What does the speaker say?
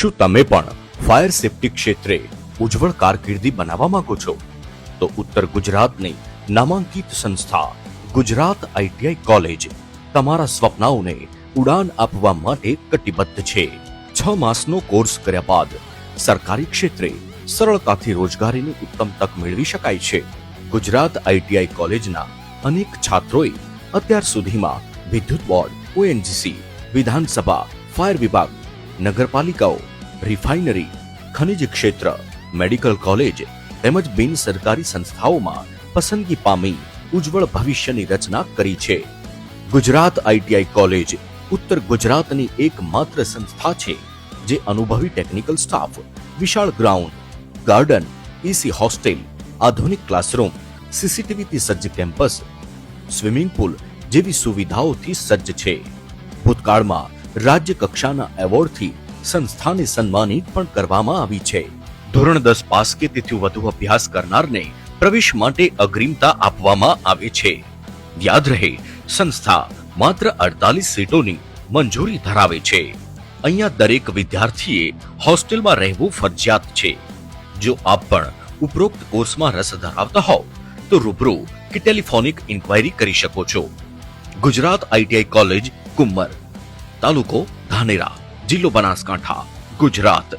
શું તમે પણ ફાયર સેફટી ક્ષેત્રે ઉજ્જવળ કારકિર્દી બનાવવા માંગો છો? તો ઉત્તર ગુજરાતની નામાંકિત સંસ્થા ગુજરાત આઈટીઆઈ કોલેજ તમારા સ્વપ્નાઓને ઉડાન આપવા માટે કટિબદ્ધ છે। 6 માસનો કોર્સ કર્યા બાદ સરકારી ક્ષેત્રે સરળતાથી રોજગારીની ઉત્તમ તક મેળવી શકાય છે। ગુજરાત આઈટીઆઈ કોલેજના અનેક છાત્રોએ અત્યાર સુધીમાં વિદ્યુત બોર્ડ, ઓએનજીસી, વિધાનસભા, ફાયર વિભાગ, નગરપાલિકાઓ, રિફાઇનરી, ખનિજ ક્ષેત્ર, મેડિકલ કોલેજ તેમજ બિન સરકારી સંસ્થાઓમાં પસંદગી પામી ઉજ્જવળ ભવિષ્યની રચના કરી છે। ગુજરાત આઈટીઆઈ કોલેજ ઉત્તર ગુજરાતની એકમાત્ર સંસ્થા છે જે અનુભવી ટેકનિકલ સ્ટાફ, વિશાળ ગ્રાઉન્ડ, ગાર્ડન, એસી હોસ્ટેલ, આધુનિક ક્લાસરૂમ, સીસીટીવીથી સજ્જ કેમ્પસ, સ્વિમિંગ પુલ જેવી સુવિધાઓથી સજ્જ છે। ભૂતકાળમાં રાજ્ય કક્ષાના એવોર્ડથી સંસ્થાને સન્માનિત પણ કરવામાં આવી છે। ધોરણ 10 પાસ કે તેથી વધુ અભ્યાસ કરનારને પ્રવેશ માટે અગ્રિમતા આપવામાં આવે છે। યાદ રહે, સંસ્થા માત્ર 48 સીટોની મંજૂરી ધરાવે છે। અહીંયા દરેક વિદ્યાર્થીએ હોસ્ટેલમાં રહેવું ફરજિયાત છે। જો આપ પણ ઉપરોક્ત કોર્સમાં રસ ધરાવતા હોવ તો રૂબરૂ કે ટેલિફોનિક ઇન્ક્વાયરી કરી શકો છો। ગુજરાત આઈટીઆઈ કોલેજ, કુંમર, તાલુકો ધાનેરા, જિલ્લો બનાસકાંઠા, ગુજરાત।